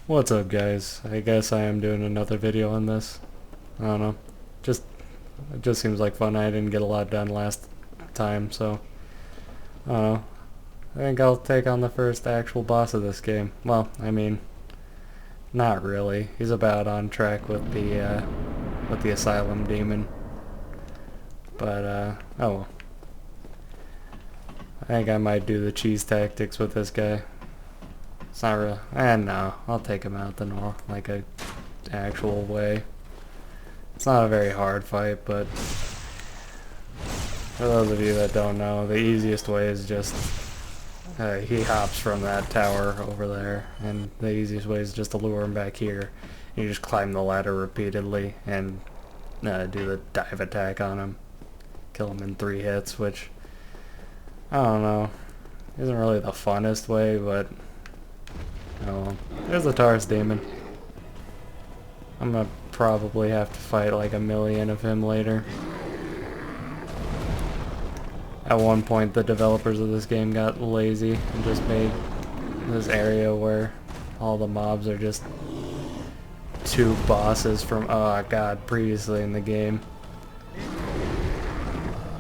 What's up, guys? I guess I am doing another video on this. I don't know. Just it just seems like fun. I didn't get a lot done last time, so I don't know. I think I'll take on the first actual boss of this game. Well, I mean, not really. He's about on track with the asylum demon. But oh well. I think I might do the cheese tactics with this guy. It's not real. No, I'll take him out the like a actual way. It's not a very hard fight, but for those of you that don't know, the easiest way is just he hops from that tower over there, and the easiest way is just to lure him back here. You just climb the ladder repeatedly and do the dive attack on him. Kill him in 3 hits, which I don't know, isn't really the funnest way, but oh, there's the Taurus demon. I'm gonna probably have to fight like a million of him later. At one point, the developers of this game got lazy and just made this area where all the mobs are just 2 bosses from, oh god, previously in the game.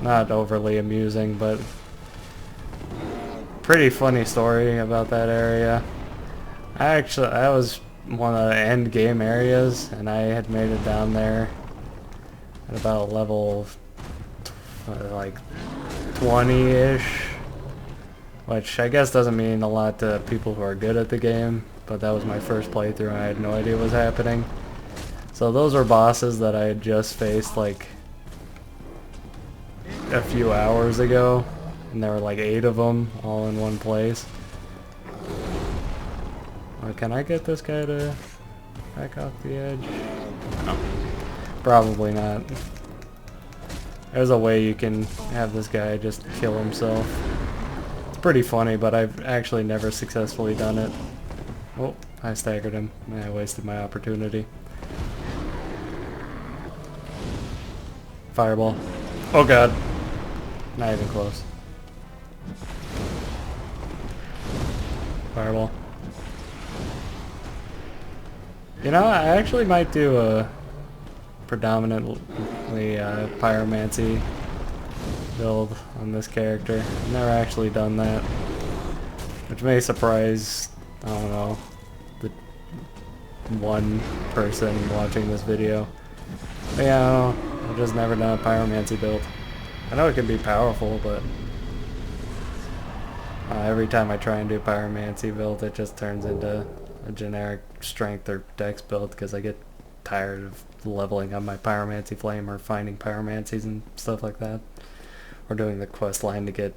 Not overly amusing, but pretty funny story about that area. I was one of the end game areas, and I had made it down there at about level like 20-ish, which I guess doesn't mean a lot to people who are good at the game, but that was my first playthrough and I had no idea what was happening. So those were bosses that I had just faced like a few hours ago, and there were like 8 of them all in one place. Can I get this guy to back off the edge? No. Probably not. There's a way you can have this guy just kill himself. It's pretty funny, but I've actually never successfully done it. Oh, I staggered him. I wasted my opportunity. Fireball. Oh god. Not even close. Fireball. You know, I actually might do a predominantly pyromancy build on this character. I've never actually done that, which may surprise, I don't know, the one person watching this video. But yeah, I don't know, I've just never done a pyromancy build. I know it can be powerful, but every time I try and do pyromancy build, it just turns into a generic strength or dex build because I get tired of leveling up my pyromancy flame or finding pyromancies and stuff like that, or doing the quest line to get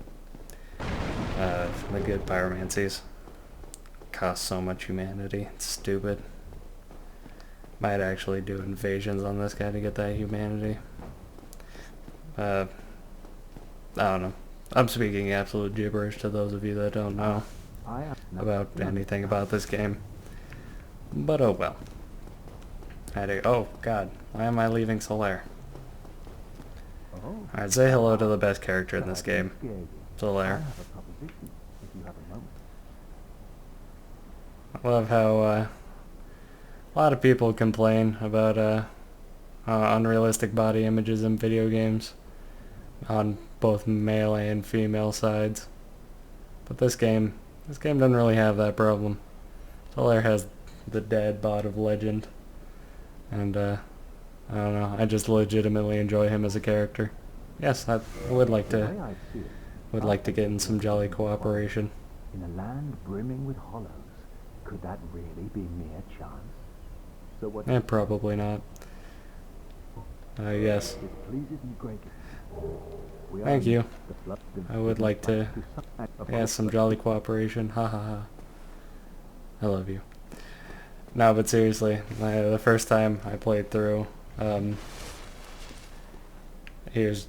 the good pyromancies. Costs so much humanity. It's stupid. Might actually do invasions on this guy to get that humanity. I don't know. I'm speaking absolute gibberish to those of you that don't know about anything about this game. But oh well. Oh god, why am I leaving Solaire? Alright, say hello to the best character in this game. Solaire. I love how a lot of people complain about unrealistic body images in video games on both male and female sides. But this game doesn't really have that problem. Solaire has the dad bod of legend. And I don't know, I just legitimately enjoy him as a character. Yes, I would like to get in some jolly cooperation. In a land brimming with hollows, could that really be mere chance? So what? Probably not. Yes. Thank you. I would like to have some jolly cooperation. Ha ha ha. I love you. No, but seriously, the first time I played through, he was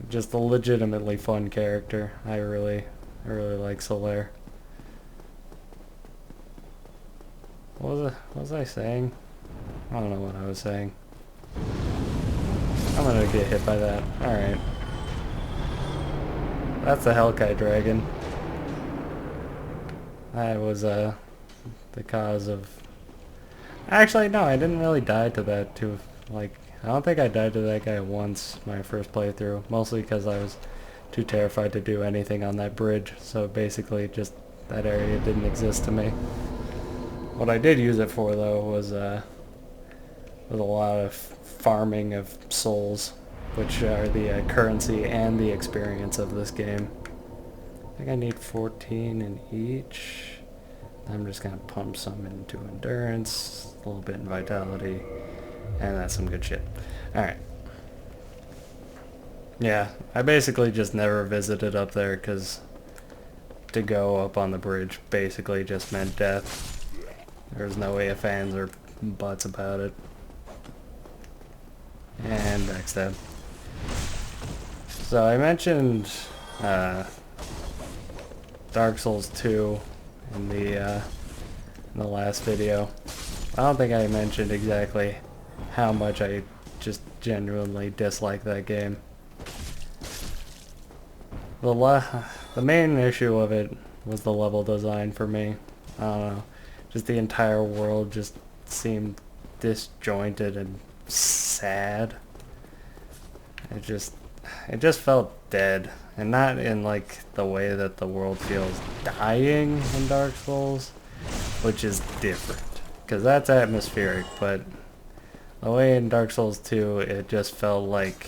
just a legitimately fun character. I really like Solaire. What was I saying? I don't know what I was saying. I'm gonna get hit by that. Alright. That's the Hellkite dragon. That was the cause of Actually, no, I didn't really die to that too. Like, I don't think I died to that guy once my first playthrough. Mostly because I was too terrified to do anything on that bridge. So basically, just that area didn't exist to me. What I did use it for, though, was a lot of farming of souls, which are the currency and the experience of this game. I think I need 14 in each. I'm just going to pump some into endurance, a little bit in vitality, and that's some good shit. Alright. Yeah, I basically just never visited up there because to go up on the bridge basically just meant death. There was no ifs, ands, or buts about it. And backstab. So I mentioned Dark Souls 2 in the last video. I don't think I mentioned exactly how much I just genuinely dislike that game. The main issue of it was the level design for me. I don't know. Just the entire world just seemed disjointed and sad. It just felt dead, and not in like the way that the world feels dying in Dark Souls, which is different because that's atmospheric, but the way in Dark Souls 2 it just felt like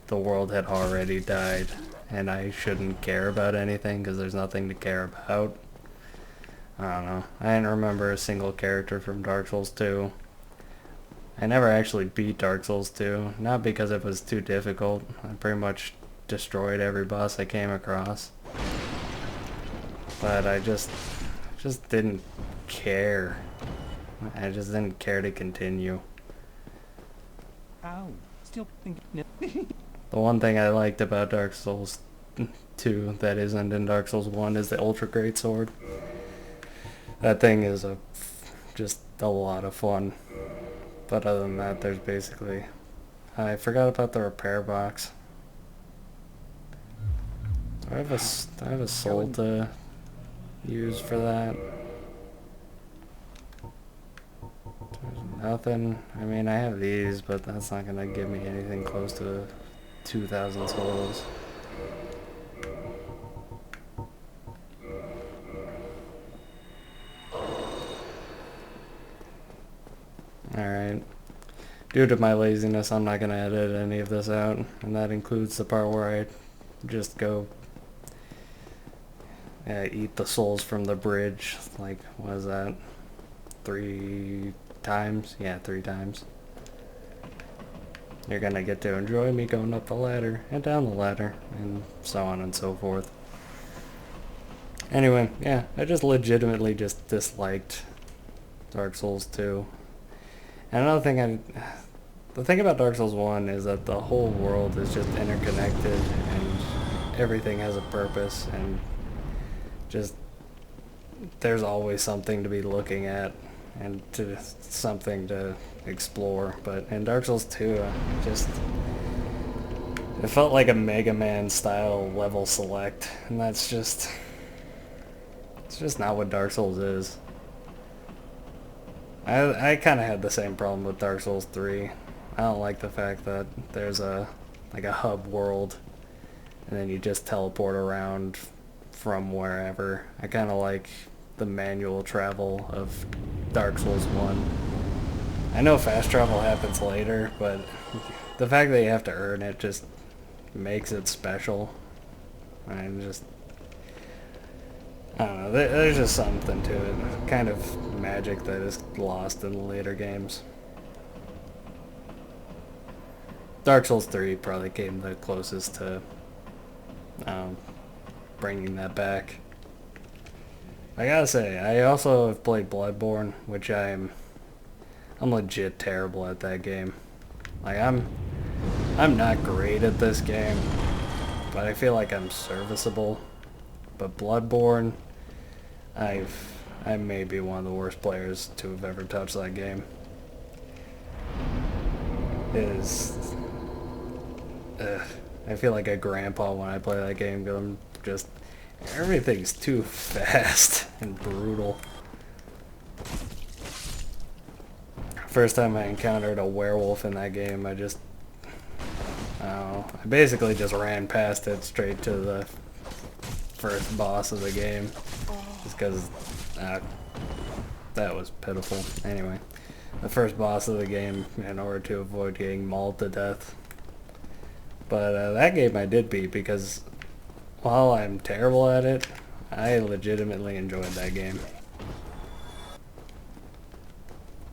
the world had already died and I shouldn't care about anything because there's nothing to care about. I don't know. I didn't remember a single character from Dark Souls 2. I never actually beat Dark Souls 2, not because it was too difficult. I pretty much destroyed every boss I came across. But I just didn't care. I just didn't care to continue. Ow. Still thinking. The one thing I liked about Dark Souls 2 that isn't in Dark Souls 1 is the Ultra Great Sword. That thing is just a lot of fun. But other than that, there's basically... I forgot about the repair box. Do I have a soul to use for that? There's nothing. I mean, I have these, but that's not going to give me anything close to 2,000 souls. Alright. Due to my laziness, I'm not going to edit any of this out, and that includes the part where I just go eat the souls from the bridge. Like, what is that? 3 times? Yeah, 3 times. You're going to get to enjoy me going up the ladder, and down the ladder, and so on and so forth. Anyway, yeah, I just legitimately just disliked Dark Souls 2. And another thing the thing about Dark Souls 1 is that the whole world is just interconnected and everything has a purpose and just there's always something to be looking at and something to explore. But in Dark Souls 2, it felt like a Mega Man style level select, and it's just not what Dark Souls is. I kind of had the same problem with Dark Souls 3. I don't like the fact that there's like a hub world and then you just teleport around from wherever. I kind of like the manual travel of Dark Souls 1. I know fast travel happens later, but the fact that you have to earn it just makes it special. I don't know, there's just something to it. Kind of magic that is lost in the later games. Dark Souls 3 probably came the closest to bringing that back. I gotta say, I also have played Bloodborne, which I'm legit terrible at that game. Like, I'm not great at this game, but I feel like I'm serviceable. But Bloodborne, I may be one of the worst players to have ever touched that game. I feel like a grandpa when I play that game because I'm just... everything's too fast and brutal. First time I encountered a werewolf in that game, I just, I don't know, I basically just ran past it straight to the first boss of the game, just because that was pitiful. Anyway, the first boss of the game in order to avoid getting mauled to death. But that game I did beat because while I'm terrible at it, I legitimately enjoyed that game.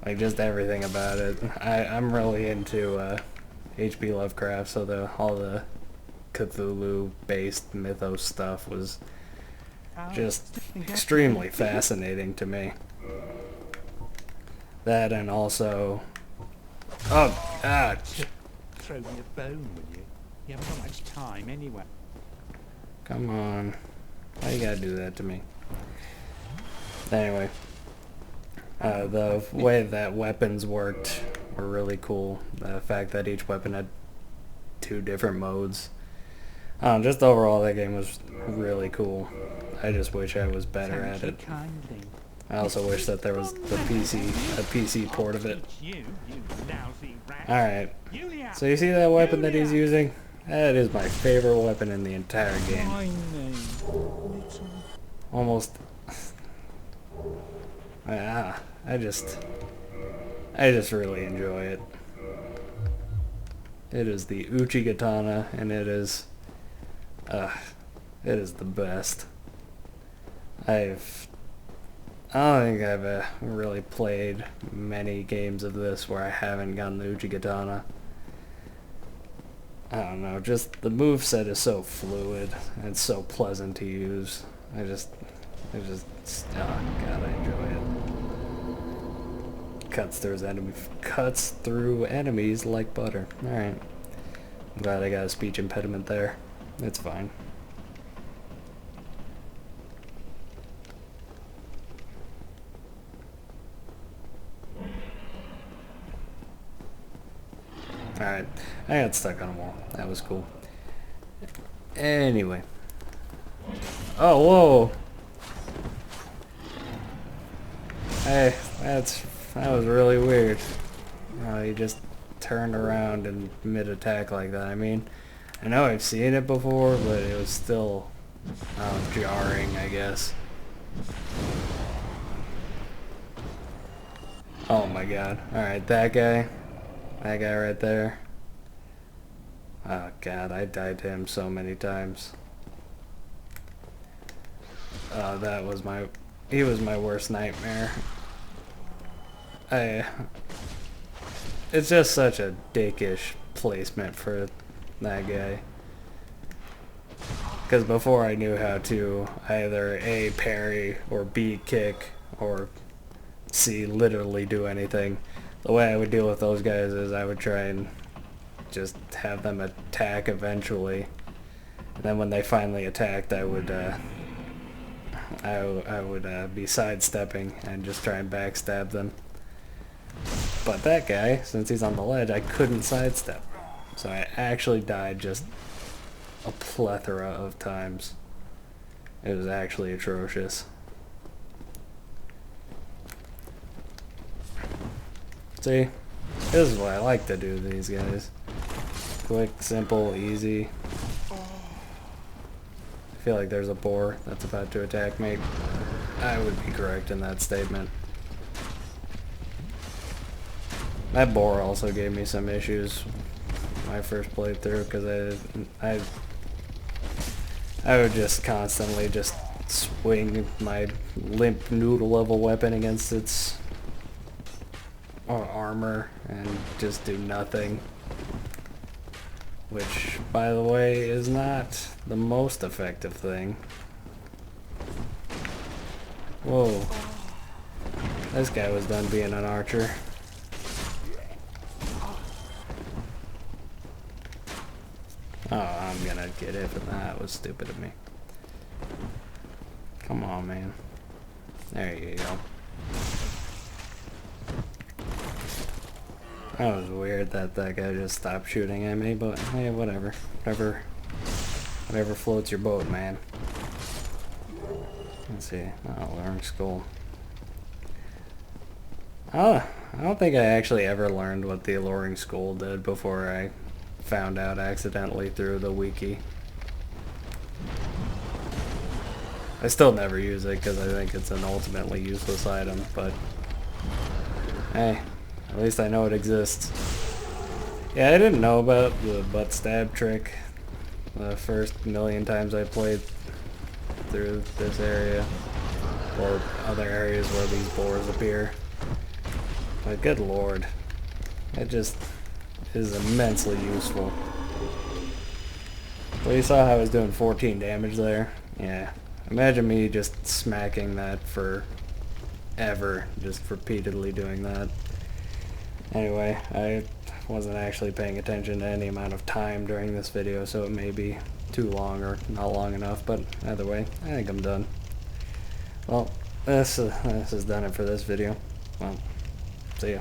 Like, just everything about it. I'm really into H.P. Lovecraft, so all the Cthulhu-based mythos stuff was just extremely fascinating to me. That and also... Oh, God! Throw me a bone, will you? You haven't got much time anyway. Come on. Why you gotta do that to me? Anyway. The way that weapons worked were really cool. The fact that each weapon had 2 different modes. Just overall, that game was really cool. I just wish I was better at it. I also wish that there was a PC port of it. Alright, so you see that weapon that he's using? That is my favorite weapon in the entire game. Almost... I just really enjoy it. It is the Uchi Katana, and it is the best. I don't think I've really played many games of this where I haven't gotten the Uchi Katana. I don't know, just the moveset is so fluid and so pleasant to use. Oh God, I enjoy it. Cuts through enemies like butter. Alright. I'm glad I got a speech impediment there. It's fine. Alright. I got stuck on a wall. That was cool. Anyway. Oh, whoa! Hey, that was really weird. He just turned around in mid-attack like that. I mean, I know I've seen it before, but it was still jarring, I guess. Oh my god. Alright, that guy right there. Oh god, I died to him so many times. He was my worst nightmare. It's just such a dickish placement for that guy. Because before I knew how to either A, parry, or B, kick, or C, literally do anything, the way I would deal with those guys is I would try and just have them attack eventually. And then when they finally attacked, I would be sidestepping and just try and backstab them. But that guy, since he's on the ledge, I couldn't sidestep. So I actually died just a plethora of times. It was actually atrocious. See? This is what I like to do to these guys. Quick, simple, easy. I feel like there's a boar that's about to attack me. I would be correct in that statement. That boar also gave me some issues my first playthrough because I would just constantly just swing my limp noodle level weapon against its armor and just do nothing. Which, by the way, is not the most effective thing. Whoa. This guy was done being an archer. Oh, I'm gonna get it, but that was stupid of me. Come on, man. There you go. That was weird that guy just stopped shooting at me, but hey, whatever. Whatever floats your boat, man. Let's see. Oh, learn skull. Oh, I don't think I actually ever learned what the Alluring Skull did before I found out accidentally through the wiki. I still never use it because I think it's an ultimately useless item, but hey, at least I know it exists. Yeah, I didn't know about the butt stab trick the first million times I played through this area, or other areas where these boars appear. But good lord, it just is immensely useful. Well, you saw how I was doing 14 damage there? Yeah. Imagine me just smacking that for ever, just repeatedly doing that. Anyway, I wasn't actually paying attention to any amount of time during this video, so it may be too long or not long enough, but either way, I think I'm done. Well, this has done it for this video. Well, see ya.